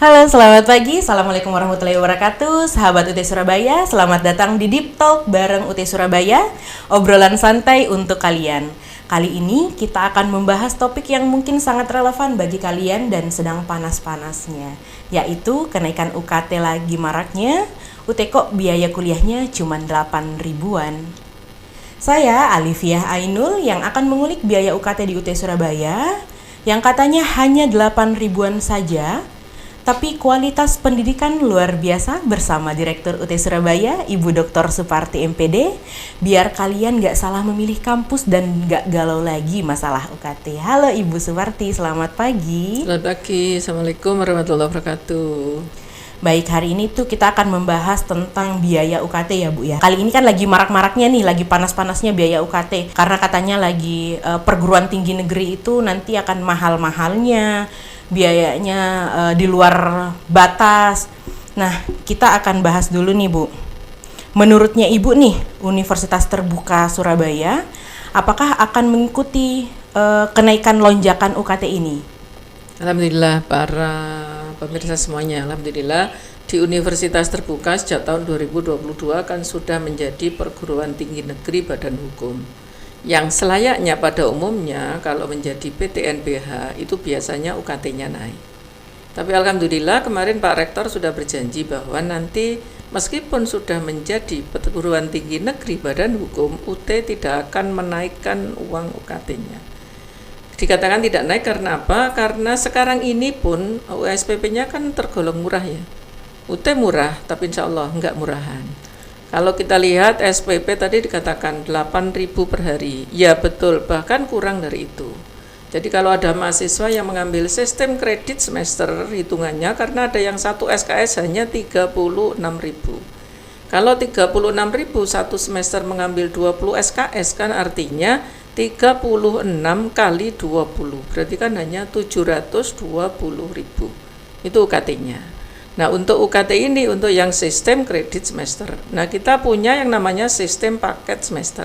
Halo, selamat pagi. Assalamualaikum warahmatullahi wabarakatuh. Sahabat UT Surabaya, selamat datang di Deep Talk bareng UT Surabaya. Obrolan santai untuk kalian. Kali ini kita akan membahas topik yang mungkin sangat relevan bagi kalian dan sedang panas-panasnya, yaitu kenaikan UKT lagi maraknya. UT kok biaya kuliahnya cuma 8 ribuan. Saya Alifiah Ainul yang akan mengulik biaya UKT di UT Surabaya yang katanya hanya 8 ribuan saja. Tapi kualitas pendidikan luar biasa bersama Direktur UT Surabaya, Ibu Dr. Suparti MPD, biar kalian gak salah memilih kampus dan gak galau lagi masalah UKT. Halo Ibu Suparti, selamat pagi. Selamat pagi, Assalamualaikum warahmatullahi wabarakatuh. Baik, hari ini tuh kita akan membahas tentang biaya UKT ya Bu ya. Kali ini kan lagi marak-maraknya nih, lagi panas-panasnya biaya UKT. Karena katanya lagi perguruan tinggi negeri itu nanti akan mahal-mahalnya, biayanya di luar batas. Nah, kita akan bahas dulu nih Bu. Menurutnya Ibu nih, Universitas Terbuka Surabaya, apakah akan mengikuti kenaikan lonjakan UKT ini? Alhamdulillah para pemirsa semuanya, alhamdulillah di Universitas Terbuka sejak tahun 2022 kan sudah menjadi perguruan tinggi negeri badan hukum. Yang selayaknya pada umumnya kalau menjadi PTNBH itu biasanya UKT-nya naik. Tapi alhamdulillah kemarin Pak Rektor sudah berjanji bahwa nanti meskipun sudah menjadi perguruan tinggi negeri badan hukum, UT tidak akan menaikkan uang UKT-nya. Dikatakan tidak naik karena apa? Karena sekarang ini pun USPP-nya kan tergolong murah ya. UT murah, tapi insya Allah enggak murahan. Kalau kita lihat SPP tadi dikatakan 8.000 per hari. Ya betul, bahkan kurang dari itu. Jadi kalau ada mahasiswa yang mengambil sistem kredit semester hitungannya, karena ada yang satu SKS hanya 36.000. Kalau 36.000 satu semester mengambil 20 SKS kan artinya 36 kali 20, berarti kan hanya 720.000. Itu UKT-nya. Nah, untuk UKT ini untuk yang sistem kredit semester. Nah, kita punya yang namanya sistem paket semester.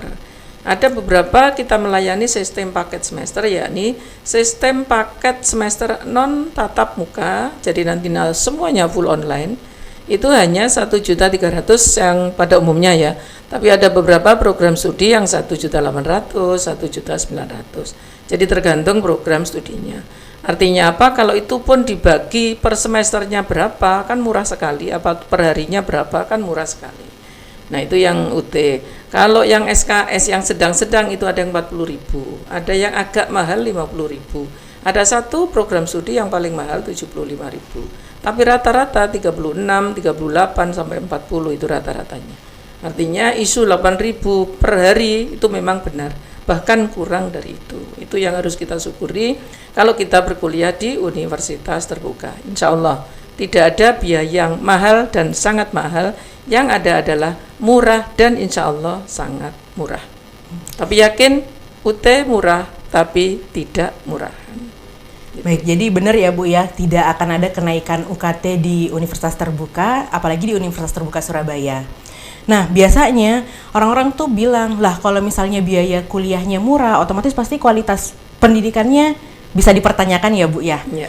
Ada beberapa kita melayani sistem paket semester, yakni sistem paket semester non tatap muka, jadi nanti semuanya full online. Itu hanya 1.300.000 yang pada umumnya ya. Tapi ada beberapa program studi yang 1.800.000, 1.900.000. Jadi tergantung program studinya. Artinya apa? Kalau itu pun dibagi per semesternya berapa, kan murah sekali. Apa per harinya berapa, kan murah sekali. Nah, itu yang UT. Kalau yang SKS yang sedang-sedang itu ada yang 40.000, ada yang agak mahal 50.000. Ada satu program studi yang paling mahal 75.000. Tapi rata-rata 36, 38 sampai 40 itu rata-ratanya. Artinya isu 8.000 per hari itu memang benar, bahkan kurang dari itu. Itu yang harus kita syukuri kalau kita berkuliah di Universitas Terbuka. Insya Allah tidak ada biaya yang mahal dan sangat mahal, yang ada adalah murah dan insya Allah sangat murah. Tapi yakin UT murah tapi tidak murah. Baik, jadi benar ya Bu ya, tidak akan ada kenaikan UKT di Universitas Terbuka, apalagi di Universitas Terbuka Surabaya. Nah, biasanya orang-orang tuh bilang, lah kalau misalnya biaya kuliahnya murah, otomatis pasti kualitas pendidikannya bisa dipertanyakan ya Bu ya. Ya.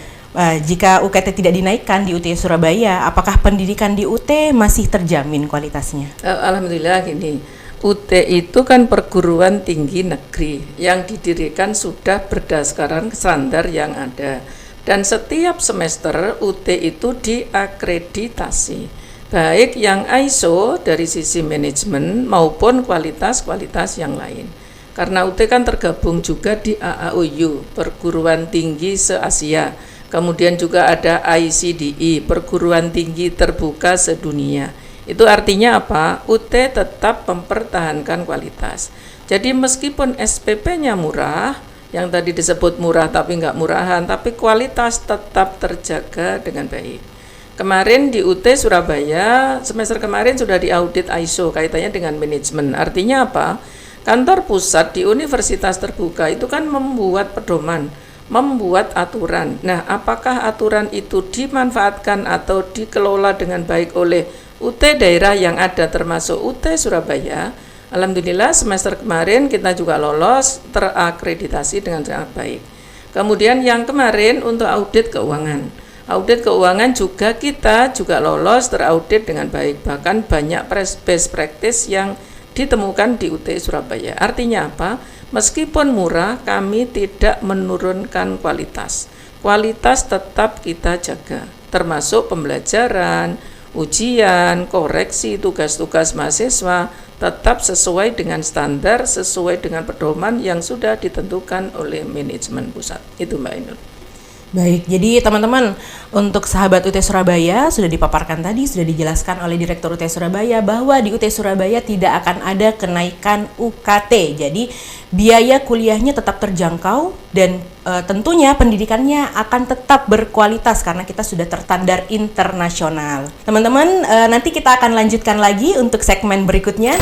Jika UKT tidak dinaikkan di UT Surabaya, apakah pendidikan di UT masih terjamin kualitasnya? Alhamdulillah gini. UT itu kan perguruan tinggi negeri yang didirikan sudah berdasarkan standar yang ada, dan setiap semester UT itu diakreditasi baik yang ISO dari sisi manajemen maupun kualitas-kualitas yang lain. Karena UT kan tergabung juga di AAOU, perguruan tinggi se-Asia, kemudian juga ada ICDI, perguruan tinggi terbuka sedunia. Itu artinya apa? UT tetap mempertahankan kualitas. Jadi meskipun SPP-nya murah, yang tadi disebut murah tapi nggak murahan, tapi kualitas tetap terjaga dengan baik. Kemarin di UT Surabaya, semester kemarin sudah diaudit ISO kaitannya dengan manajemen. Artinya apa? Kantor pusat di Universitas Terbuka itu kan membuat pedoman, membuat aturan. Nah, apakah aturan itu dimanfaatkan atau dikelola dengan baik oleh UT daerah yang ada termasuk UT Surabaya? Alhamdulillah semester kemarin kita juga lolos terakreditasi dengan sangat baik. Kemudian yang kemarin untuk audit keuangan. Audit keuangan juga kita juga lolos teraudit dengan baik, bahkan banyak best practice yang ditemukan di UT Surabaya. Artinya apa? Meskipun murah, kami tidak menurunkan kualitas. Kualitas tetap kita jaga, termasuk pembelajaran, ujian, koreksi tugas-tugas mahasiswa tetap sesuai dengan standar, sesuai dengan pedoman yang sudah ditentukan oleh manajemen pusat. Itu Mbak Ainul. Baik, jadi teman-teman, untuk sahabat UT Surabaya sudah dipaparkan tadi, sudah dijelaskan oleh Direktur UT Surabaya bahwa di UT Surabaya tidak akan ada kenaikan UKT. Jadi biaya kuliahnya tetap terjangkau dan tentunya pendidikannya akan tetap berkualitas karena kita sudah terstandar internasional. Teman-teman, nanti kita akan lanjutkan lagi untuk segmen berikutnya.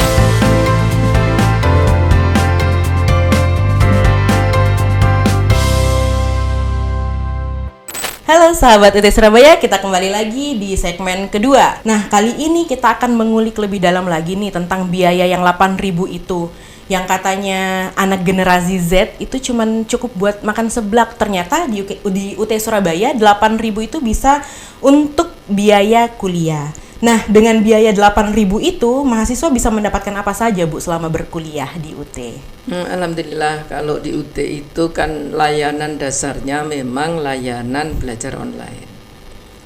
Halo sahabat UT Surabaya, kita kembali lagi di segmen kedua. Nah, kali ini kita akan mengulik lebih dalam lagi nih tentang biaya yang 8.000 itu. Yang katanya anak generasi Z itu cuman cukup buat makan seblak. Ternyata di UT Surabaya 8.000 itu bisa untuk biaya kuliah. Nah, dengan biaya 8.000 itu, mahasiswa bisa mendapatkan apa saja, Bu, selama berkuliah di UT? Alhamdulillah, kalau di UT itu kan layanan dasarnya memang layanan belajar online.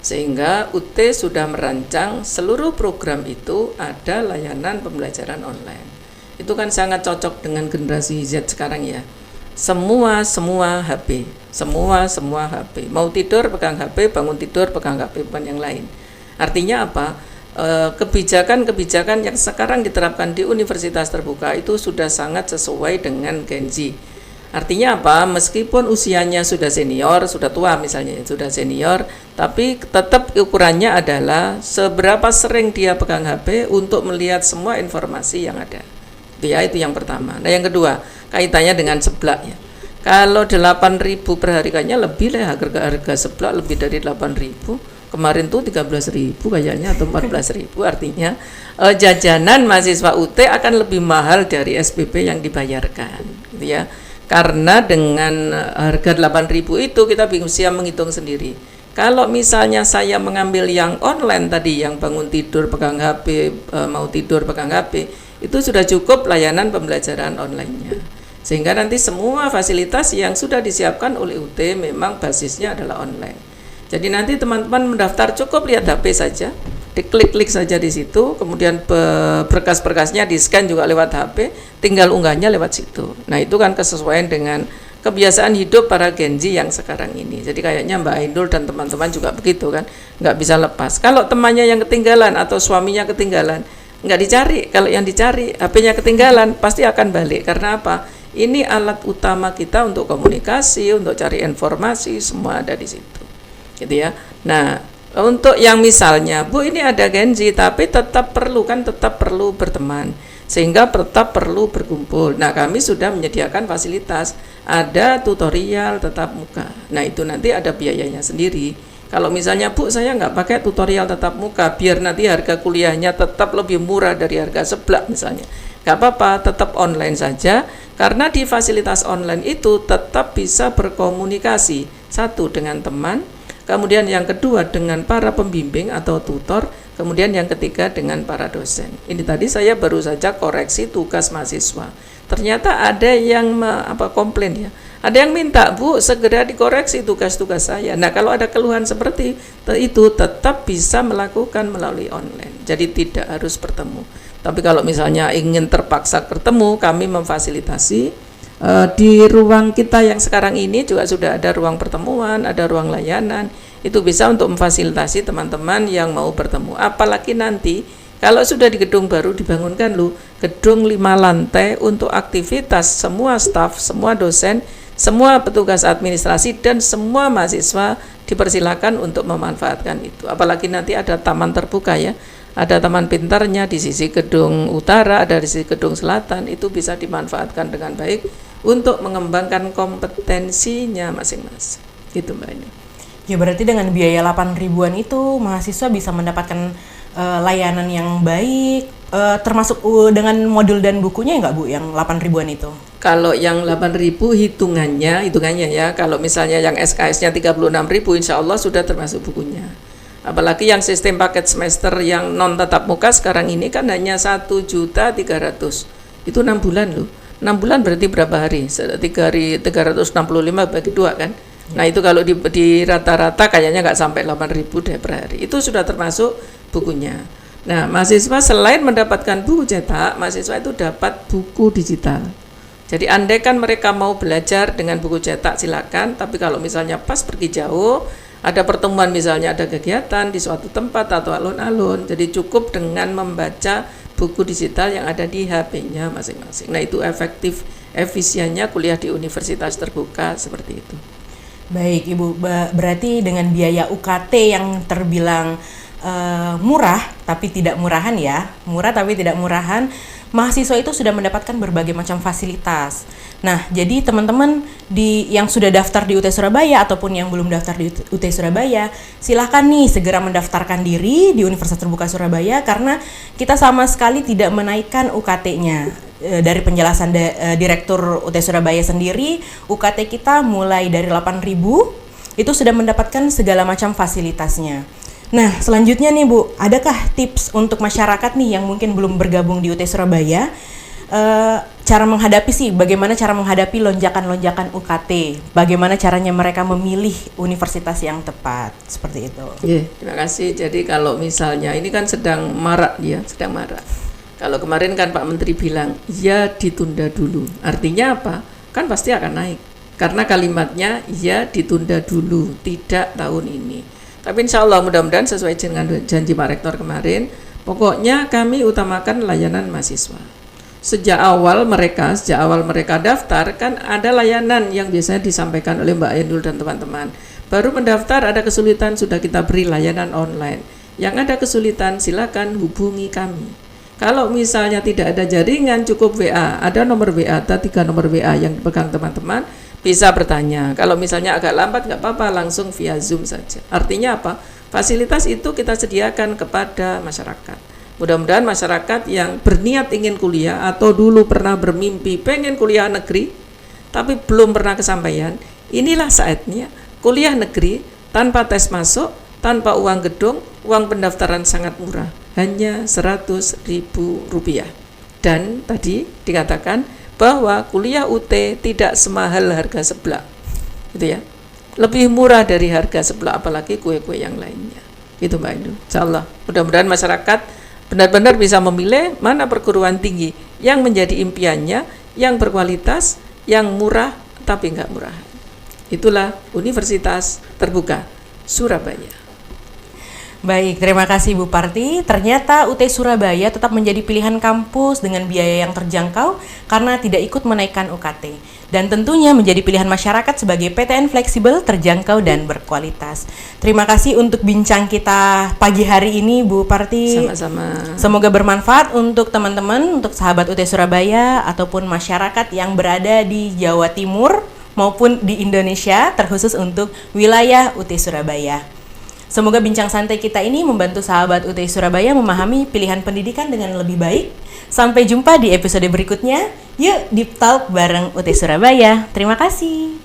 Sehingga UT sudah merancang seluruh program itu ada layanan pembelajaran online. Itu kan sangat cocok dengan generasi Z sekarang ya. Semua HP, semua HP. Mau tidur pegang HP, bangun tidur pegang HP, bukan yang lain. Artinya apa? Kebijakan-kebijakan yang sekarang diterapkan di universitas terbuka itu sudah sangat sesuai dengan Gen Z. Artinya apa? Meskipun usianya sudah senior, sudah tua misalnya, sudah senior, tapi tetap ukurannya adalah seberapa sering dia pegang HP untuk melihat semua informasi yang ada. Ya, itu yang pertama. Nah, yang kedua, kaitannya dengan seblak ya. Kalau 8.000 per hari kayaknya lebih lah, harga seblak lebih dari 8.000. Kemarin tuh 13.000 kayaknya atau 14.000, artinya jajanan mahasiswa UT akan lebih mahal dari SPP yang dibayarkan, gitu ya. Karena dengan harga 8.000 itu kita bisa menghitung sendiri. Kalau misalnya saya mengambil yang online tadi, yang bangun tidur pegang HP, mau tidur pegang HP, itu sudah cukup layanan pembelajaran online-nya. Sehingga nanti semua fasilitas yang sudah disiapkan oleh UT memang basisnya adalah online. Jadi nanti teman-teman mendaftar cukup lihat HP saja, diklik-klik saja di situ, kemudian berkas-berkasnya di-scan juga lewat HP, tinggal unggahnya lewat situ. Nah, itu kan kesesuaian dengan kebiasaan hidup para Gen Z yang sekarang ini. Jadi kayaknya Mbak Ainul dan teman-teman juga begitu kan, nggak bisa lepas. Kalau temannya yang ketinggalan atau suaminya ketinggalan, nggak dicari. Kalau yang dicari HP-nya ketinggalan, pasti akan balik. Karena apa? Ini alat utama kita untuk komunikasi, untuk cari informasi, semua ada di situ. Gitu ya. Nah, untuk yang misalnya, Bu, ini ada Gen Z tapi tetap perlu berteman, sehingga tetap perlu berkumpul. Nah, kami sudah menyediakan fasilitas, ada tutorial tatap muka. Nah, itu nanti ada biayanya sendiri. Kalau misalnya, Bu, saya nggak pakai tutorial tatap muka, biar nanti harga kuliahnya tetap lebih murah dari harga seblak misalnya, nggak apa-apa, tetap online saja, karena di fasilitas online itu tetap bisa berkomunikasi, satu dengan teman, kemudian yang kedua dengan para pembimbing atau tutor, kemudian yang ketiga dengan para dosen. Ini tadi saya baru saja koreksi tugas mahasiswa. Ternyata ada yang komplain ya. Ada yang minta, Bu, segera dikoreksi tugas-tugas saya. Nah, kalau ada keluhan seperti itu tetap bisa melakukan melalui online. Jadi tidak harus bertemu. Tapi kalau misalnya ingin terpaksa bertemu, kami memfasilitasi. Di ruang kita yang sekarang ini juga sudah ada ruang pertemuan, ada ruang layanan. Itu bisa untuk memfasilitasi teman-teman yang mau bertemu. Apalagi nanti kalau sudah di gedung baru dibangunkan gedung 5 lantai untuk aktivitas semua staf, semua dosen, semua petugas administrasi dan semua mahasiswa dipersilakan untuk memanfaatkan itu. Apalagi nanti ada taman terbuka ya. Ada taman pintarnya di sisi gedung utara, ada di sisi gedung selatan, itu bisa dimanfaatkan dengan baik untuk mengembangkan kompetensinya masing-masing. Gitu Mbak Ainul. Ya berarti dengan biaya 8.000-an itu mahasiswa bisa mendapatkan layanan yang baik, termasuk dengan modul dan bukunya nggak Bu yang 8 ribuan itu? Kalau yang 8.000 hitungannya ya, kalau misalnya yang SKS-nya 36.000 insya Allah sudah termasuk bukunya. Apalagi yang sistem paket semester yang non tatap muka sekarang ini kan hanya 1.300.000. Itu 6 bulan loh. 6 bulan berarti berapa hari? 365 bagi 2 kan? Nah itu kalau di rata-rata kayaknya nggak sampai 8.000 deh per hari. Itu sudah termasuk bukunya. Nah, mahasiswa selain mendapatkan buku cetak, mahasiswa itu dapat buku digital. Jadi andai kan mereka mau belajar dengan buku cetak silakan, tapi kalau misalnya pas pergi jauh, ada pertemuan misalnya ada kegiatan di suatu tempat atau alun-alun, jadi cukup dengan membaca buku digital yang ada di HP-nya masing-masing. Nah, itu efisiennya kuliah di universitas terbuka seperti itu. Baik Ibu, berarti dengan biaya UKT yang terbilang murah tapi tidak murahan ya, murah tapi tidak murahan, mahasiswa itu sudah mendapatkan berbagai macam fasilitas. Nah, jadi teman-teman yang sudah daftar di UT Surabaya ataupun yang belum daftar di UT Surabaya, silahkan nih segera mendaftarkan diri di Universitas Terbuka Surabaya karena kita sama sekali tidak menaikkan UKT-nya. Dari penjelasan Direktur UT Surabaya sendiri, UKT kita mulai dari 8.000 itu sudah mendapatkan segala macam fasilitasnya. Nah, selanjutnya nih Bu, adakah tips untuk masyarakat nih yang mungkin belum bergabung di UT Surabaya, bagaimana cara menghadapi lonjakan-lonjakan UKT, bagaimana caranya mereka memilih universitas yang tepat, seperti itu. Terima kasih. Jadi kalau misalnya ini kan sedang marak. Kalau kemarin kan Pak Menteri bilang, ya ditunda dulu. Artinya apa? Kan pasti akan naik. Karena kalimatnya, ya ditunda dulu, tidak tahun ini. Tapi insya Allah mudah-mudahan sesuai dengan janji Pak Rektor kemarin, pokoknya kami utamakan layanan mahasiswa. Sejak awal mereka daftar kan ada layanan yang biasanya disampaikan oleh Mbak Ainul dan teman-teman. Baru mendaftar ada kesulitan, sudah kita beri layanan online. Yang ada kesulitan silakan hubungi kami. Kalau misalnya tidak ada jaringan cukup WA, ada nomor WA, ada 3 nomor WA yang dipegang teman-teman, bisa bertanya. Kalau misalnya agak lambat nggak apa-apa, langsung via Zoom saja. Artinya apa? Fasilitas itu kita sediakan kepada masyarakat. Mudah-mudahan masyarakat yang berniat ingin kuliah atau dulu pernah bermimpi pengen kuliah negeri tapi belum pernah kesampaian, inilah saatnya kuliah negeri tanpa tes masuk, tanpa uang gedung, uang pendaftaran sangat murah, hanya Rp100.000. Dan tadi dikatakan bahwa kuliah UT tidak semahal harga seblak, gitu ya, lebih murah dari harga seblak, apalagi kue-kue yang lainnya. Itu Mbak Indu. Insyaallah mudah-mudahan masyarakat benar-benar bisa memilih mana perguruan tinggi yang menjadi impiannya, yang berkualitas, yang murah tapi nggak murah. Itulah Universitas Terbuka Surabaya. Baik, terima kasih Bu Parti. Ternyata UT Surabaya tetap menjadi pilihan kampus dengan biaya yang terjangkau karena tidak ikut menaikkan UKT. Dan tentunya menjadi pilihan masyarakat sebagai PTN fleksibel, terjangkau, dan berkualitas. Terima kasih untuk bincang kita pagi hari ini Bu Parti. Sama-sama. Semoga bermanfaat untuk teman-teman, untuk sahabat UT Surabaya, ataupun masyarakat yang berada di Jawa Timur maupun di Indonesia, terkhusus untuk wilayah UT Surabaya. Semoga bincang santai kita ini membantu sahabat UT Surabaya memahami pilihan pendidikan dengan lebih baik. Sampai jumpa di episode berikutnya. Yuk, Deep Talk bareng UT Surabaya. Terima kasih.